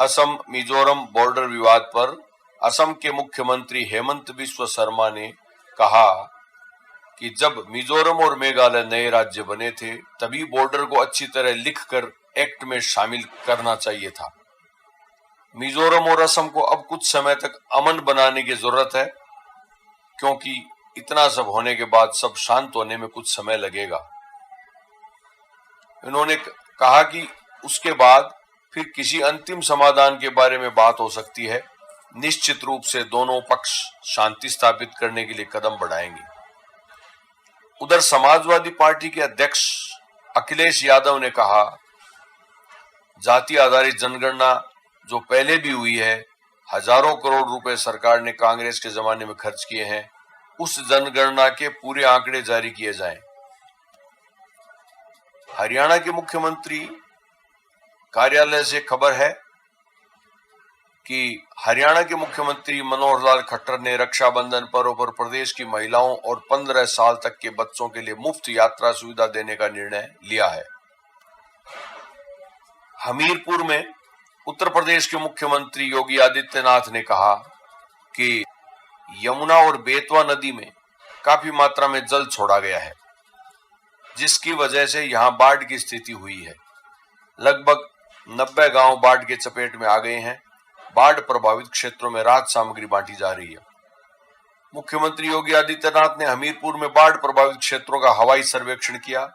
Assam Mizoram border विवाद पर असम के मुख्यमंत्री हेमंत बिस्वा शर्मा ने कहा कि जब मिजोरम और मेघालय नए राज्य बने थे तभी बॉर्डर को अच्छी तरह लिखकर एक्ट में शामिल करना चाहिए था। मिजोरम और असम को अब कुछ समय तक अमन बनाने की जरूरत है, क्योंकि इतना सब होने के बाद सब शांत होने में कुछ समय लगेगा। उन्होंने कहा कि उसके बाद फिर किसी अंतिम समाधान के बारे में बात हो सकती है। निश्चित रूप से दोनों पक्ष शांति स्थापित करने के लिए कदम बढ़ाएंगे। उधर समाजवादी पार्टी के अध्यक्ष अखिलेश यादव ने कहा, जाति आधारित जनगणना जो पहले भी हुई है, हजारों करोड़ रुपए सरकार ने कांग्रेस के जमाने में खर्च किए हैं, उस जनगणना के पूरे आंकड़े जारी किए जाएं। हरियाणा के मुख्यमंत्री कार्यालय से खबर है कि हरियाणा के मुख्यमंत्री मनोहर लाल खट्टर ने रक्षाबंधन पर्व पर प्रदेश की महिलाओं और 15 साल तक के बच्चों के लिए मुफ्त यात्रा सुविधा देने का निर्णय लिया है। हमीरपुर में उत्तर प्रदेश के मुख्यमंत्री योगी आदित्यनाथ ने कहा कि यमुना और बेतवा नदी में काफी मात्रा में जल छोड़ा गया है, जिसकी वजह से यहां बाढ़ की स्थिति हुई है। लगभग 90 गांव बाढ़ के चपेट में आ गए हैं। बाढ़ प्रभावित क्षेत्रों में राहत सामग्री बांटी जा रही है। मुख्यमंत्री योगी आदित्यनाथ ने हमीरपुर में बाढ़ प्रभावित क्षेत्रों का हवाई सर्वेक्षण किया।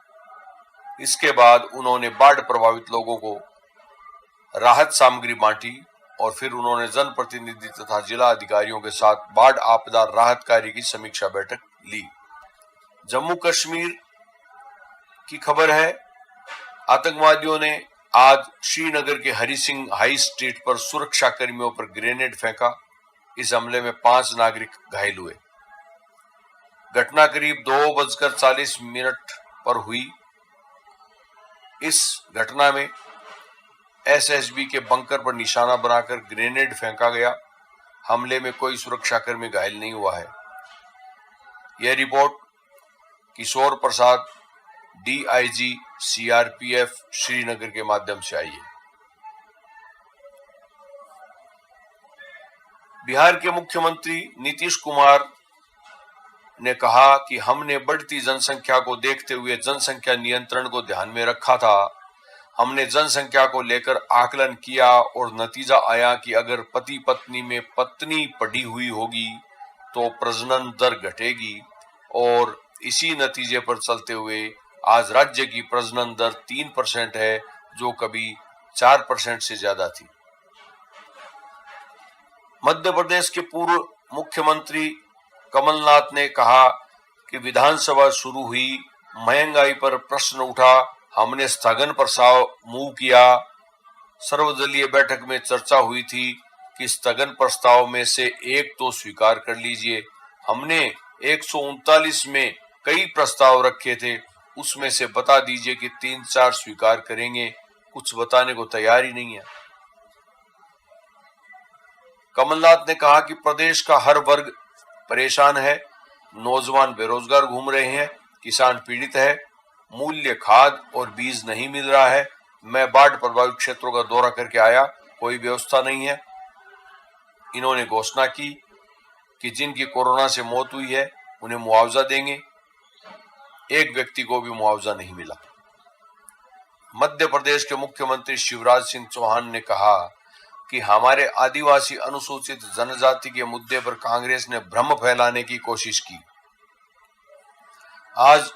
इसके बाद उन्होंने बाढ़ प्रभावित लोगों को राहत सामग्री बांटी और फिर उन्होंने जनप्रतिनिधि तथा जिला अधिकारियों के साथ बाढ़ आपदा राहत कार्य की समीक्षा बैठक ली। जम्मू कश्मीर की खबर है, आतंकवादियों ने आज श्रीनगर के हरि सिंह हाई स्ट्रीट पर सुरक्षा कर्मियों पर ग्रेनेड फेंका। इस हमले में 5 नागरिक घायल हुए। घटना करीब 2:40 पर हुई। इस घटना में एसएसबी के बंकर पर निशाना बनाकर ग्रेनेड फेंका गया। हमले में कोई सुरक्षाकर्मी घायल नहीं हुआ है। यह रिपोर्ट किशोर प्रसाद, डीआईजी सीआरपीएफ श्रीनगर के माध्यम से आई है। बिहार के मुख्यमंत्री नीतीश कुमार ने कहा कि हमने बढ़ती जनसंख्या को देखते हुए जनसंख्या नियंत्रण को ध्यान में रखा था। हमने जनसंख्या को लेकर आकलन किया और नतीजा आया कि अगर पति पत्नी में पत्नी बढ़ी हुई होगी तो प्रजनन दर घटेगी, और इसी नतीजे पर चलते हुए आज राज्य की प्रजनन दर 3% है, जो कभी 4% से ज्यादा थी। मध्य प्रदेश के पूर्व मुख्यमंत्री कमलनाथ ने कहा कि विधानसभा शुरू हुई, महंगाई पर प्रश्न उठा, हमने स्थगन प्रस्ताव मूव किया। सर्वदलीय बैठक में चर्चा हुई थी कि स्थगन प्रस्ताव में से एक तो स्वीकार कर लीजिए। हमने 139 में कई प्रस्ताव रखे थे, उसमें से बता दीजिए कि 3-4 स्वीकार करेंगे। कुछ बताने को तैयार ही नहीं है। कमलनाथ ने कहा कि प्रदेश का हर वर्ग परेशान है। नौजवान बेरोजगार घूम रहे हैं, किसान पीड़ित है, मूल्य खाद और बीज नहीं मिल रहा है। मैं बाढ़ प्रभावित क्षेत्रों का दौरा करके आया, कोई व्यवस्था नहीं है। इन्होंने घोषणा की कि जिनकी कोरोना से मौत हुई है उन्हें मुआवजा देंगे। एक व्यक्ति को भी मुआवजा नहीं मिला। मध्य प्रदेश के मुख्यमंत्री शिवराज सिंह चौहान ने कहा कि हमारे आदिवासी अनुसूचित जनजाति के मुद्दे पर कांग्रेस ने भ्रम फैलाने की कोशिश की। आज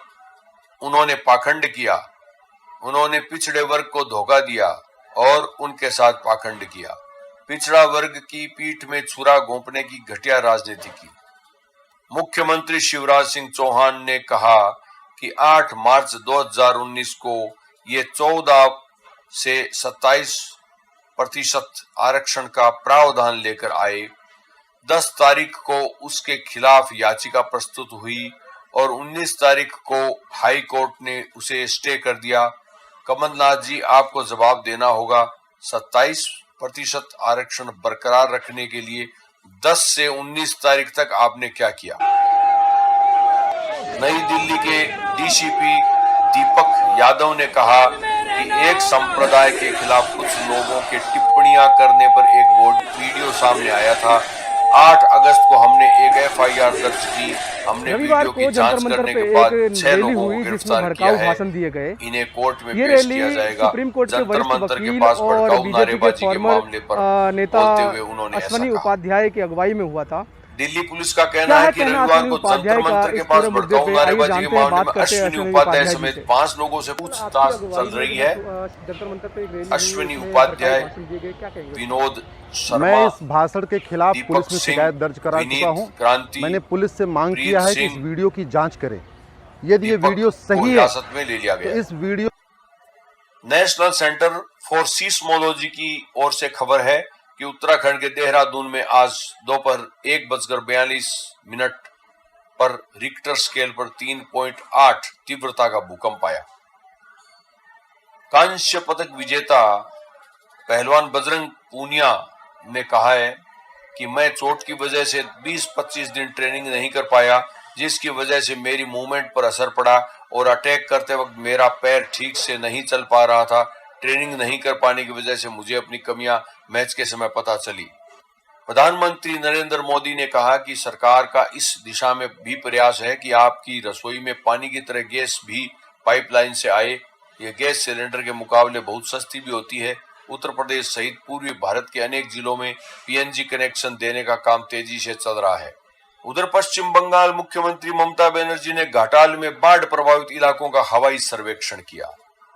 उन्होंने पाखंड किया, उन्होंने पिछड़े वर्ग को धोखा दिया और उनके साथ पाखंड किया। पिछड़ा वर्ग की पीठ में छुरा घोंपने की घटिया राजनीति की। मुख्यमंत्री शिवराज सिंह चौहान ने कहा कि 8 मार्च 2019 को ये 14 से 27% आरक्षण का प्रावधान लेकर आए। 10 तारीख को उसके खिलाफ याचिका प्रस्तुत हुई और 19 तारीख को हाई कोर्ट ने उसे स्टे कर दिया। कमलनाथ जी, आपको जवाब देना होगा। 27% आरक्षण बरकरार रखने के लिए 10 से 19 तारीख तक आपने क्या किया? नई दिल्ली के डीसीपी दीपक यादव ने कहा कि एक संप्रदाय के खिलाफ कुछ लोगों के टिप्पणियां करने पर एक वीडियो सामने आया था। 8 अगस्त को हमने एक एफआईआर दर्ज की। हमने रविवार वीडियो को की जंतर जांच मंतर करने पे के एक बाद 6 रैली लोगों को हुई जिसमें गिरफ्तार किया भड़काऊ है। भाषण दिए गए। इन्हें कोर्ट में ये पेश रैली किया जाएगा। सुप्रीम कोर्ट के जंतर वरिष्ठ मंतर के वकील पास और भड़काऊ बीजेपी के नारेबाजी के फॉर्मर मामले पर नेता बोलते हुए उन्होंने ऐसा अश्वनी कहा। उपाध्याय की अगुवाई में हुआ था। दिल्ली पुलिस का कहना क्या है है कि कहना रविवार अश्वनी को जंतर उपाध्याय का मंतर के इस पास पूरे मुद्दे भड़काऊ पे? आइए नारेबाजी के जानते हैं, मामले बात में करते हैं अश्विनी अश्वनी उपाध्याय उपाध्याय जी समेत से। 5 लोगों से पूछताछ चल रही है। जंतर मंतर पे एक रैली अश्विनी हुई, उसमें उपाध्याय, भड़काऊ भाषण दिए गए, क्या कहेंगे? विनोद मैं शर्मा, इस भाषण के खिलाफ दीपक पुलिस में सिंह, शिकायत दर्ज करा चुका विनीत हूं। क्रांति, मैंने पुलिस से मांग प्रीत किया है कि इस सिंह, वीडियो की जांच करें। यदि ये दीपक वीडियो को सही है हिरासत में ले लिया तो गया है। इस video national centre for seismology की ओर से खबर है कि उत्तराखंड के देहरादून में आज दोपहर 1:42 पर रिक्टर स्केल पर 3.8 तीव्रता का भूकंप आया। कांस्य पदक विजेता पहलवान बजरंग पूनिया ने कहा है कि मैं चोट की वजह से 20-25 दिन ट्रेनिंग नहीं कर पाया, जिसकी वजह से मेरी मूवमेंट पर असर पड़ा और अटैक करते वक्त मेरा पैर ठीक से नहीं चल पा रहा था। ट्रेनिंग नहीं कर पाने की वजह से मुझे अपनी कमियां मैच के समय पता चली। प्रधानमंत्री नरेंद्र मोदी ने कहा कि सरकार का इस दिशा में भी प्रयास है कि आपकी रसोई में पानी की तरह गैस भी पाइपलाइन से आए। यह गैस सिलेंडर के मुकाबले बहुत सस्ती भी होती है। उत्तर प्रदेश सहित पूर्वी भारत के अनेक जिलों में पीएनजी कनेक्शन देने का काम तेजी से चल रहा है। उधर पश्चिम बंगाल मुख्यमंत्री ममता बनर्जी ने घाटाल में बाढ़ प्रभावित इलाकों का हवाई सर्वेक्षण किया।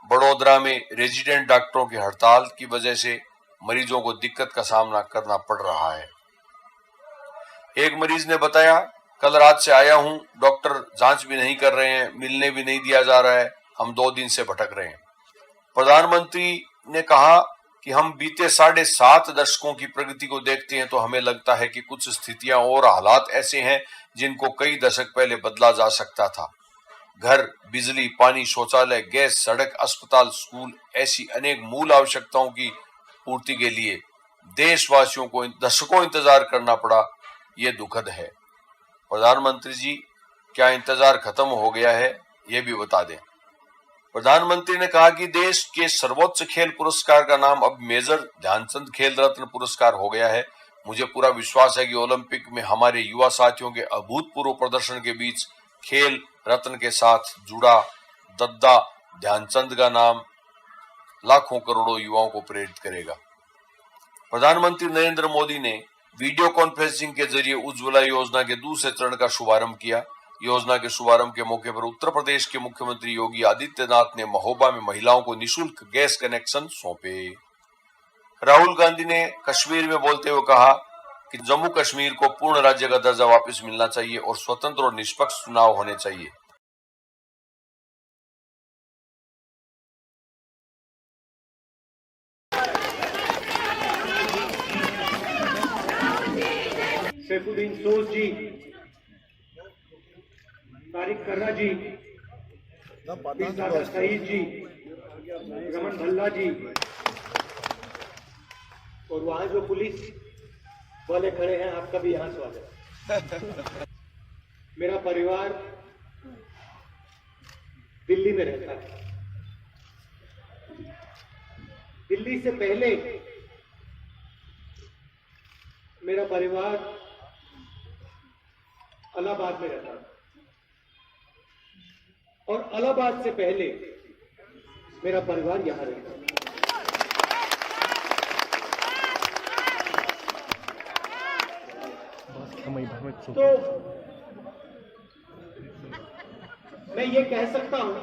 बड़ोदरा में रेजिडेंट डॉक्टरों की हड़ताल की वजह से मरीजों को दिक्कत का सामना करना पड़ रहा है। एक मरीज ने बताया, कल रात से आया हूं, डॉक्टर जांच भी नहीं कर रहे हैं, मिलने भी नहीं दिया जा रहा है, हम 2 दिन से भटक रहे हैं। प्रधानमंत्री ने कहा कि हम बीते 7.5 दशकों की प्रगति को देखते हैं तो हमें लगता है कि कुछ स्थितियां और हालात ऐसे हैं जिनको कई दशक पहले बदला जा सकता था। घर, बिजली, पानी, शौचालय, गैस, सड़क, अस्पताल, स्कूल, ऐसी अनेक मूल आवश्यकताओं की पूर्ति के लिए देशवासियों को दशकों इंतजार करना पड़ा। ये दुखद है। प्रधानमंत्री जी, क्या इंतजार खत्म हो गया है? ये भी बता दें। प्रधानमंत्री ने कहा कि देश के सर्वोच्च खेल पुरस्कार का नाम अब मेजर ध्यानचंद खेल रत्न पुरस्कार हो गया है। मुझे पूरा विश्वास है कि ओलंपिक में हमारे युवा साथियों के अभूतपूर्व प्रदर्शन के बीच खेल रत्न के साथ जुड़ा दद्दा ध्यानचंद का नाम लाखों करोड़ों युवाओं को प्रेरित करेगा। प्रधानमंत्री नरेंद्र मोदी ने वीडियो कॉन्फ्रेंसिंग के जरिए उज्ज्वला योजना के दूसरे चरण का शुभारंभ किया। योजना के शुभारंभ के मौके पर उत्तर प्रदेश के मुख्यमंत्री योगी आदित्यनाथ ने महोबा में महिलाओं को निशुल्क गैस कनेक्शन सौंपे। राहुल गांधी ने कश्मीर में बोलते हुए कहा कि जम्मू कश्मीर को पूर्ण राज्य का दर्जा वापस मिलना चाहिए और स्वतंत्र और निष्पक्ष चुनाव होने चाहिए। सैफुद्दीन सोज जी, तारिक कर्रा जी, शहीद जी, रमन भल्ला जी और वहां जो पुलिस वाले खड़े हैं, आपका भी यहां स्वागत। मेरा परिवार दिल्ली में रहता है। दिल्ली से पहले मेरा परिवार इलाहाबाद में रहता था और इलाहाबाद से पहले मेरा परिवार यहां रहता था। तो मैं ये कह सकता हूं,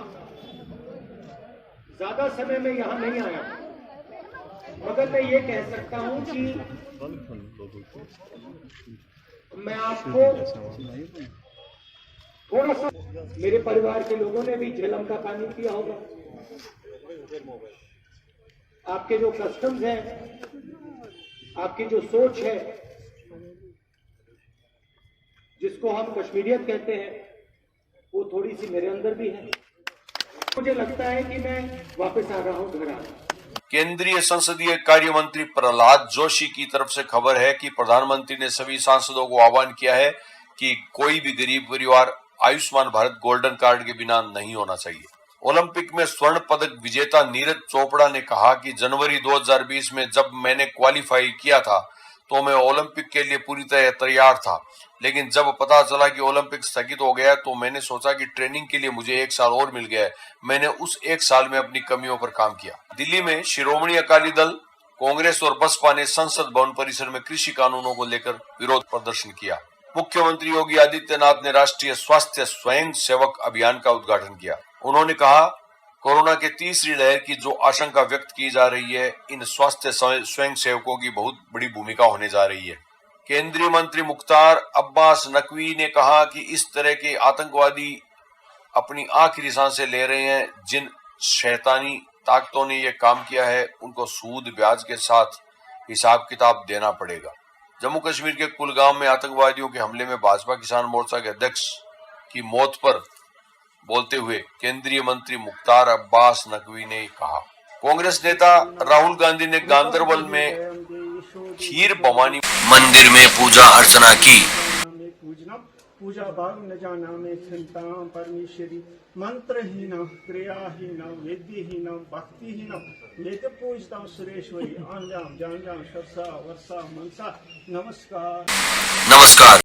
ज्यादा समय में यहां नहीं आया, मगर मैं ये कह सकता हूं कि मैं आपको थोड़ा सा, मेरे परिवार के लोगों ने भी झेलम का पानी पिया होगा। आपके जो कस्टम्स हैं, आपकी जो सोच है, जिसको हम कश्मीरियत कहते हैं, वो थोड़ी सी मेरे अंदर भी है। मुझे लगता है कि मैं वापस आ रहा हूं घर आ। केंद्रीय संसदीय कार्य मंत्री प्रहलाद जोशी की तरफ से खबर है कि प्रधानमंत्री ने सभी सांसदों को आह्वान किया है कि कोई भी गरीब परिवार आयुष्मान भारत गोल्डन कार्ड के बिना नहीं होना चाहिए। ओलंपिक में स्वर्ण पदक विजेता नीरज चोपड़ा ने कहा कि जनवरी 2020 में जब मैंने क्वालिफाई किया था तो मैं ओलंपिक के लिए पूरी तरह तैयार था, लेकिन जब पता चला कि ओलंपिक स्थगित हो गया तो मैंने सोचा कि ट्रेनिंग के लिए मुझे 1 साल और मिल गया है। मैंने उस 1 साल में अपनी कमियों पर काम किया। दिल्ली में शिरोमणि अकाली दल, कांग्रेस और बसपा ने संसद भवन परिसर में कृषि कानूनों को लेकर विरोध प्रदर्शन किया। मुख्यमंत्री योगी आदित्यनाथ ने राष्ट्रीय स्वास्थ्य स्वयं सेवक अभियान का उद्घाटन किया। उन्होंने कहा, कोरोना के तीसरी लहर की जो आशंका व्यक्त की जा रही है, इन स्वास्थ्य स्वयं सेवकों की बहुत बड़ी भूमिका होने जा रही है। केंद्रीय मंत्री मुख्तार अब्बास नकवी ने कहा कि इस तरह के आतंकवादी अपनी आखिरी सांसें ले रहे हैं। जिन शैतानी ताकतों ने यह काम किया है उनको सूद ब्याज के साथ हिसाब किताब देना पड़ेगा। जम्मू कश्मीर के कुलगाम में आतंकवादियों के हमले में भाजपा किसान मोर्चा के अध्यक्ष की मौत पर बोलते हुए केंद्रीय मंत्री मुख्तार अब्बास नकवी ने कहा, कांग्रेस नेता राहुल गांधी ने गांदरबल में खीर भवानी मंदिर में पूजा अर्चना की। पूजा भाग न जाना में चिंता परमेश्वरी मंत्रहीन क्रियाहीन वेद्यहीन भक्तिहीन वेद पूजता सुरेश्वरी आंजाम जानजाम शर्षा वर्षा मनसा। नमस्कार।